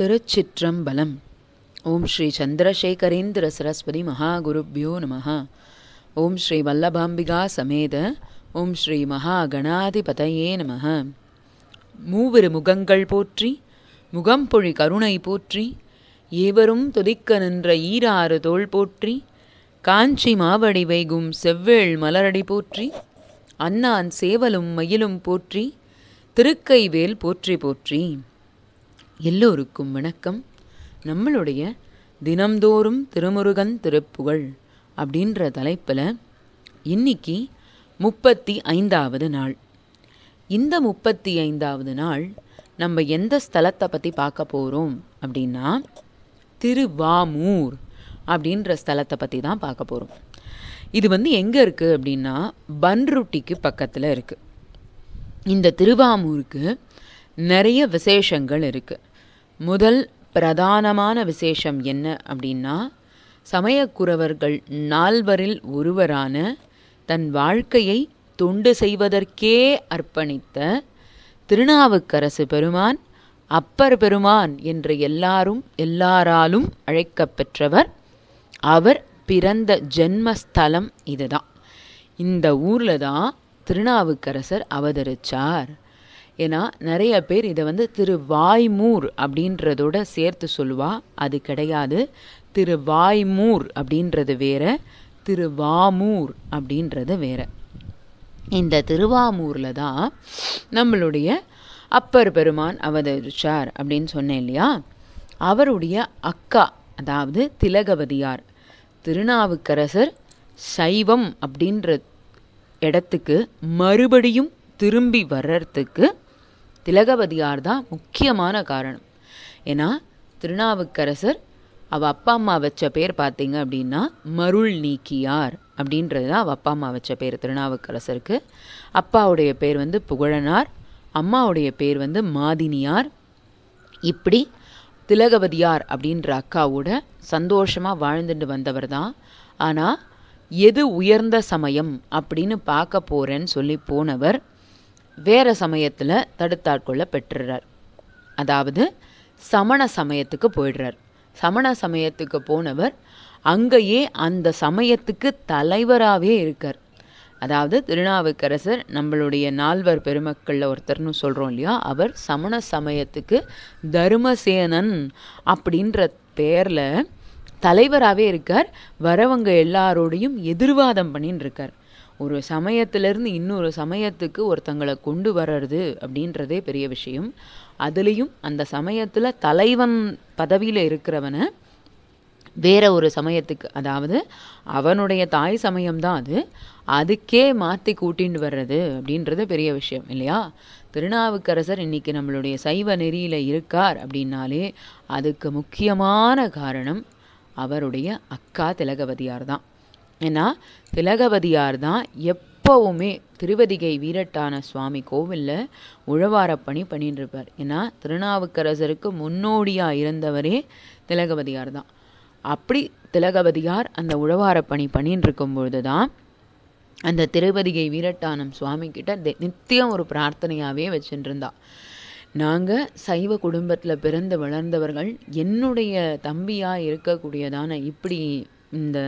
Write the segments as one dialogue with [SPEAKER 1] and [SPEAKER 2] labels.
[SPEAKER 1] திருச்சிற்றம்பலம். ஓம் ஸ்ரீ சந்திரசேகரேந்திர சரஸ்வதி மகாகுருப்யோ நமः. ஓம் ஸ்ரீ வல்லபாம்பிகா சமேத ஓம் ஸ்ரீ மகா கணாதிபதயே நமः. மூவிரு முகங்கள் போற்றி முகம்பொழி கருணை போற்றி ஏவரும் துதிக்க நின்ற ஈராறு தோள் போற்றி காஞ்சி மாவடி வைகும் செவ்வேள் மலரடி போற்றி அன்னான் சேவலும் மயிலும் போற்றி திருக்கைவேல் போற்றி போற்றி. எல்லோருக்கும் வணக்கம். நம்மளுடைய தினம்தோறும் திருமுருகன் திருப்புகழ் அப்படின்ற தலைப்பில் இன்னைக்கு 35வது நாள். இந்த 35வது நாள் நம்ம எந்த ஸ்தலத்தை பற்றி பார்க்க போகிறோம் அப்படின்னா திருவாமூர் அப்படின்ற ஸ்தலத்தை பற்றி தான் பார்க்க போகிறோம். இது எங்கே இருக்குது அப்படின்னா பன்ருட்டிக்கு பக்கத்தில் இருக்குது. இந்த திருவாமூருக்கு நிறைய விசேஷங்கள் இருக்குது. முதல் பிரதானமான விசேஷம் என்ன அப்படின்னா சமயக்குரவர்கள் 4வரில் ஒருவரான தன் வாழ்க்கையை தொண்டு செய்வதற்கே அர்ப்பணித்த திருநாவுக்கரசு பெருமான், அப்பர் பெருமான் என்று எல்லாராலும் அழைக்கப்பெற்றவர். அவர் பிறந்த ஜென்மஸ்தலம் இதுதான். இந்த ஊரில் தான் திருநாவுக்கரசர் அவதரிச்சார். ஏன்னா நிறைய பேர் இதை திருவாய்மூர் அப்படின்றதோட சேர்த்து சொல்லுவா. அது கிடையாது. திருவாய்மூர் அப்படின்றது வேற, திருவாமூர் அப்படின்றது வேற. இந்த திருவாமூரில் தான் நம்மளுடைய அப்பர் பெருமான் அவதரிச்சார் அப்படின்னு சொன்னேன் இல்லையா. அவருடைய அக்கா, அதாவது திலகவதியார், திருநாவுக்கரசர் சைவம் அப்படின்ற இடத்துக்கு மறுபடியும் திரும்பி வர்றதுக்கு திலகவதியார் தான் முக்கியமான காரணம். ஏன்னா திருநாவுக்கரசர் அவள் அப்பா அம்மா வச்ச பேர் பார்த்தீங்க அப்படின்னா மருள் நீக்கியார் அப்படின்றது தான் அவள் அப்பா அம்மா வச்ச பேர் திருநாவுக்கரசருக்கு. அப்பாவுடைய பேர் புகழனார், அம்மாவுடைய பேர் மாதினியார். இப்படி திலகவதியார் அப்படின்ற அக்காவோட சந்தோஷமாக வாழ்ந்துட்டு வந்தவர் தான். ஆனால் எது உயர்ந்த சமயம் அப்படின்னு பார்க்க போகிறேன்னு சொல்லி போனவர் வேறு சமயத்தில் தடுத்தாட்கொள்ள பெற்றுறார். அதாவது சமண சமயத்துக்கு போயிடுறார். சமண சமயத்துக்கு போனவர் அங்கேயே அந்த சமயத்துக்கு தலைவராகவே இருக்கார். அதாவது திருநாவுக்கரசர் நம்மளுடைய 4வர் பெருமக்களில் ஒருத்தர்னு சொல்கிறோம் இல்லையா. அவர் சமண சமயத்துக்கு தர்மசேனன் அப்படின்ற பேரில் தலைவராகவே இருக்கார். வரவங்க எல்லாரோடையும் எதிர்வாதம் பண்ணின்னு இருக்கார். ஒரு சமயத்திலேருந்து இன்னொரு சமயத்துக்கு ஒருத்தங்களை கொண்டு வர்றது அப்படின்றதே பெரிய விஷயம். அதுலேயும் அந்த சமயத்தில் தலைவன் பதவியில் இருக்கிறவனை வேற ஒரு சமயத்துக்கு, அதாவது அவனுடைய தாய் சமயம்தான் அதுக்கே மாற்றி கூட்டின்னு வர்றது அப்படின்றது பெரிய விஷயம் இல்லையா. திருநாவுக்கரசர் இன்னைக்கு நம்மளுடைய சைவ நெறியில் இருக்கார் அப்படின்னாலே அதுக்கு முக்கியமான காரணம் அவருடைய அக்கா திலகவதியார் தான். ஏன்னா திலகவதியார் தான் எப்போவுமே திருவதிகை வீரட்டான சுவாமி கோவிலில் உழவார பணி பண்ணிட்டு இருப்பார். ஏன்னா திருநாவுக்கரசருக்கு முன்னோடியாக இருந்தவரே திலகவதியார் தான். அப்படி திலகவதியார் அந்த உழவார பணி பண்ணிட்டு இருக்கும்பொழுது தான் அந்த திருவதிகை வீரட்டானம் சுவாமி கிட்ட நித்தியம் ஒரு பிரார்த்தனையாகவே வச்சுட்டு இருந்தா. நாங்கள் சைவ குடும்பத்தில் பிறந்து வளர்ந்தவர்கள், என்னுடைய தம்பியாக இருக்கக்கூடியதான இப்படி இந்த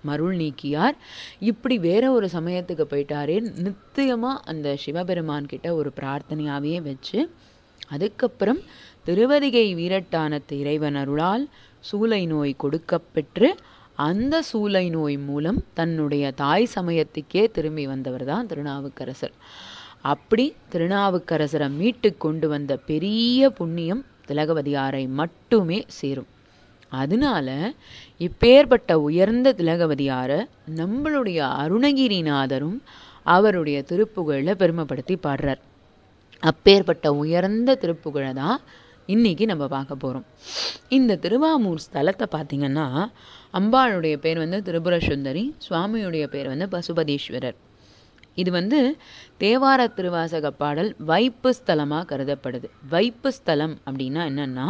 [SPEAKER 1] மருள் நீக்கியார் இப்படி வேற ஒரு சமயத்துக்கு போயிட்டாரே, நித்தியமாக அந்த சிவபெருமான் கிட்ட ஒரு பிரார்த்தனையாகவே வச்சு அதுக்கப்புறம் திருவதிகை வீரட்டானத்து இறைவன் அருளால் சூலை நோய் கொடுக்கப்பெற்று அந்த சூலை நோய் மூலம் தன்னுடைய தாய் சமயத்துக்கே திரும்பி வந்தவர் தான் திருநாவுக்கரசர். அப்படி திருநாவுக்கரசரை மீட்டு கொண்டு வந்த பெரிய புண்ணியம் திலகவதியாரை மட்டுமே சேரும். அதனால இப்பேற்பட்ட உயர்ந்த திலகவதியாரை நம்மளுடைய அருணகிரிநாதரும் அவருடைய திருப்புகழில் பெருமைப்படுத்தி பாடுறார். அப்பேற்பட்ட உயர்ந்த திருப்புகழை தான் இன்னைக்கு நம்ம பார்க்க போகிறோம். இந்த திருவாமூர் ஸ்தலத்தை பார்த்திங்கன்னா அம்பாளுடைய பேர் திரிபுர சுந்தரி, சுவாமியுடைய பேர் பசுபதீஸ்வரர். இது தேவார திருவாசக பாடல் வைப்பு ஸ்தலமாக கருதப்படுது. வைப்பு ஸ்தலம் அப்படின்னா என்னன்னா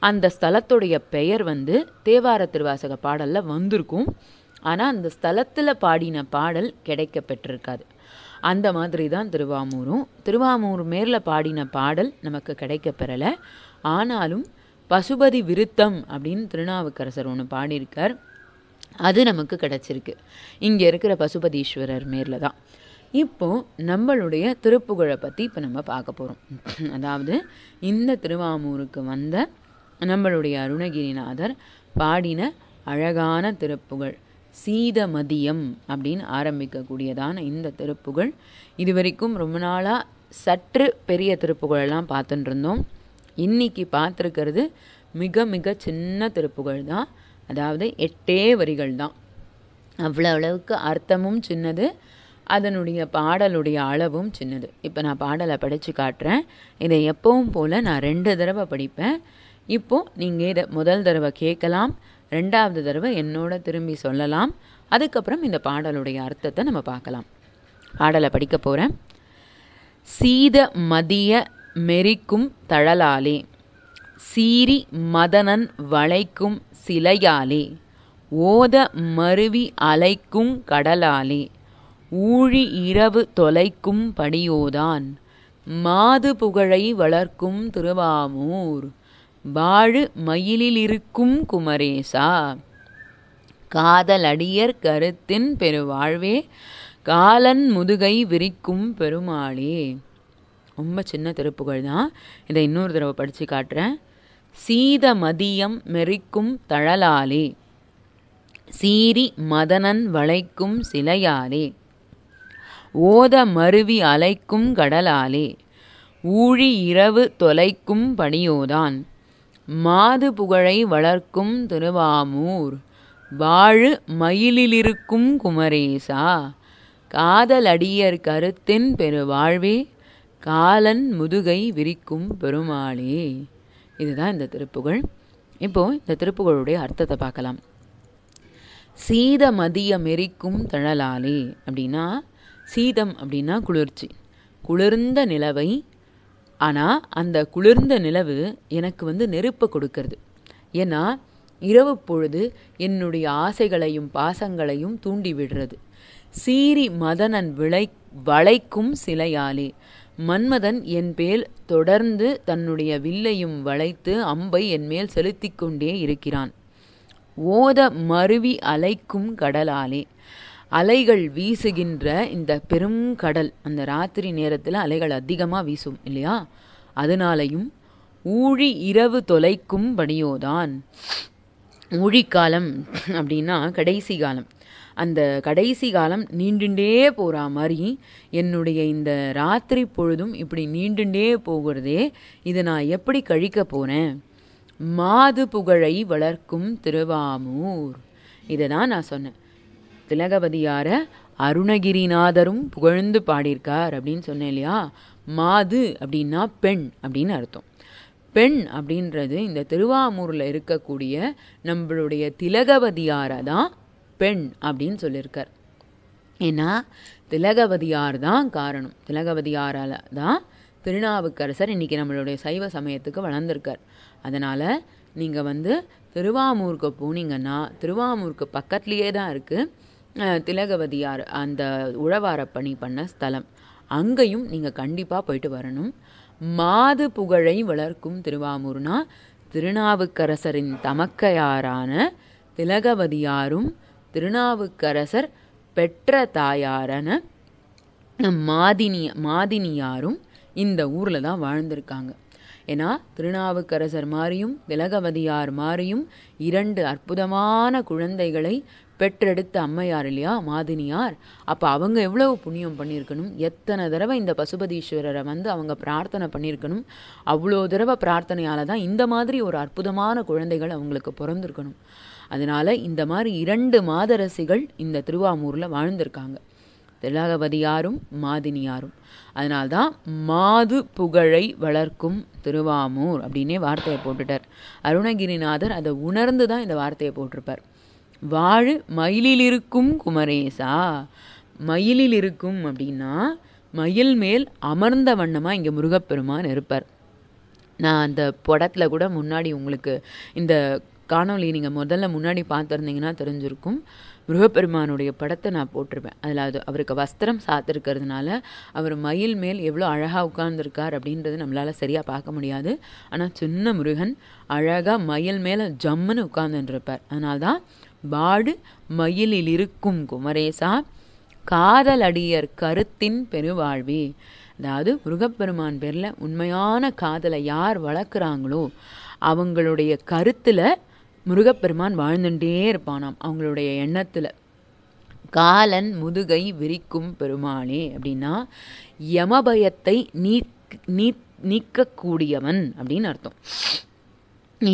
[SPEAKER 1] அந்த ஸ்தலத்துடைய பெயர் தேவார திருவாசக பாடலில் வந்திருக்கும். ஆனால் அந்த ஸ்தலத்தில் பாடின பாடல் கிடைக்க பெற்றிருக்காது. அந்த மாதிரி தான் திருவாமூரும். திருவாமூர் மேரில் பாடின பாடல் நமக்கு கிடைக்க பெறலை. ஆனாலும் பசுபதி விருத்தம் அப்படின்னு திருநாவுக்கரசர் ஒன்று பாடியிருக்கார். அது நமக்கு கிடச்சிருக்கு இங்கே இருக்கிற பசுபதீஸ்வரர் மேலில் தான். இப்போது நம்மளுடைய திருப்புகழை பற்றி இப்போ நம்ம பார்க்க போகிறோம். அதாவது இந்த திருவாமூருக்கு வந்த நம்மளுடைய அருணகிரிநாதர் பாடின அழகான திருப்புகழ் சீதமதியம் அப்படின்னு ஆரம்பிக்கக்கூடியதான இந்த திருப்புகழ். இது வரைக்கும் ரொம்ப நாளாக சற்று பெரிய திருப்புகழெல்லாம் பார்த்துட்டு இருந்தோம். இன்னைக்கு பார்த்துருக்கிறது மிக மிக சின்ன திருப்புகழ் தான். அதாவது 8 வரிகள் தான். அளவுக்கு அர்த்தமும் சின்னது, அதனுடைய பாடலுடைய அளவும் சின்னது. இப்போ நான் பாடலை படித்து காட்டுறேன். இதை எப்பவும் போல் நான் 2 தடவை படிப்பேன். இப்போது நீங்கள் இதை முதல் தடவை கேட்கலாம், 2வது தடவை என்னோட திரும்பி சொல்லலாம். அதுக்கப்புறம் இந்த பாடலுடைய அர்த்தத்தை நம்ம பார்க்கலாம். பாடலை படிக்க போகிறேன். சீத மதிய மெரிக்கும் தழலாலே, சீரி மதனன் வளைக்கும் சிலையாலே, ஓத மருவி அலைக்கும் கடலாலே, ஊழி இரவு தொலைக்கும் படியோதான், மாது புகழை வளர்க்கும் திருவாமூர், வாழு மயிலிலிருக்கும் குமரேசா, காதலடியர் கருத்தின் பெருவாழ்வே, காலன் முதுகை விரிக்கும் பெருமாளே. ரொம்ப சின்ன திருப்புகழ் தான். இதை இன்னொரு தடவை படித்து காட்டுறேன். சீத மதியம் மெரிக்கும் தழலாலே, சீரி மதனன் வளைக்கும் சிலையாலே, ஓத மருவி அலைக்கும் கடலாலே, ஊழி இரவு தொலைக்கும் பணியோதான், மாது புகழை வளர்க்கும் திருவாமூர், வாழு மயிலிலிருக்கும் குமரேசா, காதலடியர் கருத்தின் பெருவாழ்வே, காலன் முதுகை விரிக்கும் பெருமாளே. இதுதான் இந்த திருப்புகழ். இப்போது இந்த திருப்புகழுடைய அர்த்தத்தை பார்க்கலாம். சீதமதிய மெரிக்கும் தழலாலே அப்படின்னா, சீதம் அப்படின்னா குளிர்ச்சி, குளிர்ந்த நிலவை. ஆனால் அந்த குளிர்ந்த நிலவு எனக்கு நெருப்பை கொடுக்கறது. ஏன்னா இரவு பொழுது என்னுடைய ஆசைகளையும் பாசங்களையும் தூண்டி விடுறது. சீரி மதனன் வளைக்கும் சிலையாலே, மன்மதன் என் பேல் தொடர்ந்து தன்னுடைய வில்லையும் வளைத்து அம்பை என் மேல் செலுத்தி கொண்டே இருக்கிறான். ஓத மருவி அலைக்கும் கடலாலே, அலைகள் வீசுகின்ற இந்த பெரும் கடல், அந்த ராத்திரி நேரத்தில் அலைகள் அதிகமாக வீசும் இல்லையா, அதனாலையும் ஊழி இரவு தொலைக்கும் படியோதான். ஊழிக்காலம் அப்படின்னா கடைசி காலம். அந்த கடைசி காலம் நீண்டுண்டே போகிற மாதிரி என்னுடைய இந்த ராத்திரி பொழுதும் இப்படி நீண்டுண்டே போகிறதே, இதை நான் எப்படி கழிக்க போகிறேன்? மாது புகழை வளர்க்கும் திருவாமூர், இதை தான் நான் சொன்னேன். திலகவதியார அருணகிரிநாதரும் புகழ்ந்து பாடியிருக்கார் அப்படின்னு சொன்னேன் இல்லையா. மாது அப்படின்னா பெண் அப்படின்னு அர்த்தம். பெண் அப்படின்றது இந்த திருவாமூரில் இருக்கக்கூடிய நம்மளுடைய திலகவதியாரை தான் பெண் அப்படின்னு சொல்லியிருக்கார். ஏன்னா திலகவதியார் தான் காரணம். திலகவதியாரால் தான் திருநாவுக்கரசர் இன்றைக்கி நம்மளுடைய சைவ சமயத்துக்கு வளர்ந்துருக்கார். அதனால் நீங்கள் திருவாமூருக்கு போனீங்கன்னா, திருவாமூருக்கு பக்கத்துலேயே தான் இருக்குது திலகவதியார் அந்த உழவார பணி பண்ண ஸ்தலம். அங்கேயும் நீங்கள் கண்டிப்பாக போயிட்டு வரணும். மாது புகழை வளர்க்கும் திருவாமூர்னா திருநாவுக்கரசரின் தமக்கையாரான திலகவதியாரும் திருநாவுக்கரசர் பெற்ற தாயாரான மாதினியாரும் இந்த ஊரில் தான் வாழ்ந்திருக்காங்க. ஏன்னா திருநாவுக்கரசர் மாதிரியும் திலகவதியார் மாதிரியும் 2 அற்புதமான குழந்தைகளை பெற்றெடுத்த அம்மையார் இல்லையா மாதினியார். அப்போ அவங்க எவ்வளவு புண்ணியம் பண்ணியிருக்கணும், எத்தனை தடவை இந்த பசுபதீஸ்வரரை அவங்க பிரார்த்தனை பண்ணியிருக்கணும். அவ்வளோ தடவை பிரார்த்தனையால் தான் இந்த மாதிரி ஒரு அற்புதமான குழந்தைகள் அவங்களுக்கு பிறந்திருக்கணும். அதனால் இந்த மாதிரி 2 மாதரசிகள் இந்த திருவாமூரில் வாழ்ந்திருக்காங்க, திலகவதியாரும் மாதினியாரும். அதனால்தான் மாது புகழை வளர்க்கும் திருவாமூர் அப்படின்னே வார்த்தையை போட்டுட்டார். அருணகிரிநாதர் அதை உணர்ந்து தான் இந்த வார்த்தையை போட்டிருப்பார். வாழு மயிலிலிருக்கும் குமரேசா. மயிலில் இருக்கும் அப்படின்னா மயில் மேல் அமர்ந்த வண்ணமாக இங்கே முருகப்பெருமான் இருப்பார். நான் அந்த படத்தில் கூட முன்னாடி உங்களுக்கு இந்த காணொளி நீங்கள் முதல்ல முன்னாடி பார்த்துருந்தீங்கன்னா தெரிஞ்சிருக்கும். முருகப்பெருமானுடைய படத்தை நான் போட்டிருப்பேன். அதில் அவருக்கு வஸ்திரம் சாத்திருக்கிறதுனால அவர் மயில் மேல் எவ்வளோ அழகாக உட்கார்ந்துருக்கார் அப்படின்றது நம்மளால் சரியாக பார்க்க முடியாது. ஆனால் சின்ன முருகன் அழகாக மயில் மேலே ஜம்முன்னு உட்கார்ந்துருப்பார். அதனால்தான் வாடு மயிலில் இருக்கும் குமரேசா காதல் அடியர் கருத்தின் பெருவாழ்வி. அதாவது முருகப்பெருமான் பேரில் உண்மையான காதலை யார் வளர்க்குறாங்களோ அவங்களுடைய கருத்தில் முருகப்பெருமான் வாழ்ந்துட்டே இருப்பானாம், அவங்களுடைய எண்ணத்தில். காலன் முதுகை விரிக்கும் பெருமாளே அப்படின்னா யமபயத்தை நீக்கக்கூடியவன் அப்படின்னு அர்த்தம்.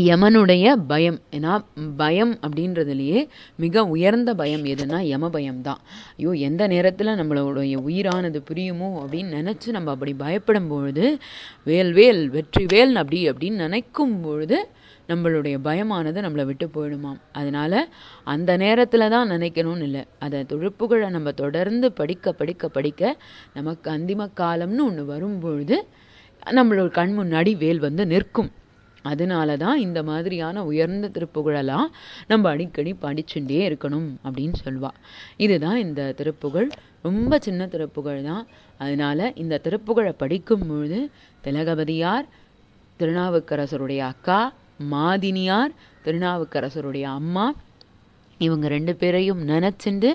[SPEAKER 1] யமனுடைய பயம், ஏன்னா பயம் அப்படின்றதுலையே மிக உயர்ந்த பயம் எதுனா யம பயம்தான். ஐயோ எந்த நேரத்தில் நம்மளுடைய உயிரானது புரியுமோ அப்படின்னு நினச்சி நம்ம அப்படி பயப்படும் பொழுது வேல் வேல் வெற்றி வேல் அப்படின்னு நினைக்கும் பொழுது நம்மளுடைய பயமானது நம்மளை விட்டு போயிடுமாம். அதனால் அந்த நேரத்தில் தான் நினைக்கணும்னு இல்லை, அதை திருப்புகழை நம்ம தொடர்ந்து படிக்க படிக்க படிக்க நமக்கு அந்திம காலம்னு ஒன்று வரும்பொழுது நம்மளோட கண் முன்னாடி வேல் வந்து நிற்கும். அதனால தான் இந்த மாதிரியான உயர்ந்த திருப்புகழெல்லாம் நம்ம அடிக்கடி படிச்சுட்டே இருக்கணும் அப்படின்னு சொல்லுவாள். இதுதான் இந்த திருப்புகழ். ரொம்ப சின்ன திருப்புகழ் தான். அதனால் இந்த திருப்புகழை படிக்கும் பொழுது திலகவதியார் திருநாவுக்கரசருடைய அக்கா, மாதினியார் திருநாவுக்கரசருடைய அம்மா, இவங்க 2 பேரையும் நினச்சிண்டு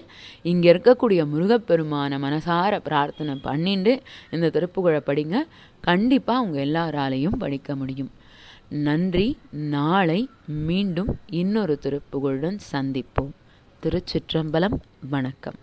[SPEAKER 1] இங்கே இருக்கக்கூடிய முருகப்பெருமான மனசார பிரார்த்தனை பண்ணிண்டு இந்த திருப்புகழை படிங்க. கண்டிப்பாக அவங்க எல்லாராலையும் படிக்க முடியும். நன்றி. நாளை மீண்டும் இன்னொரு திருப்புகழுடன் சந்திப்போம். திருச்சிற்றம்பலம். வணக்கம்.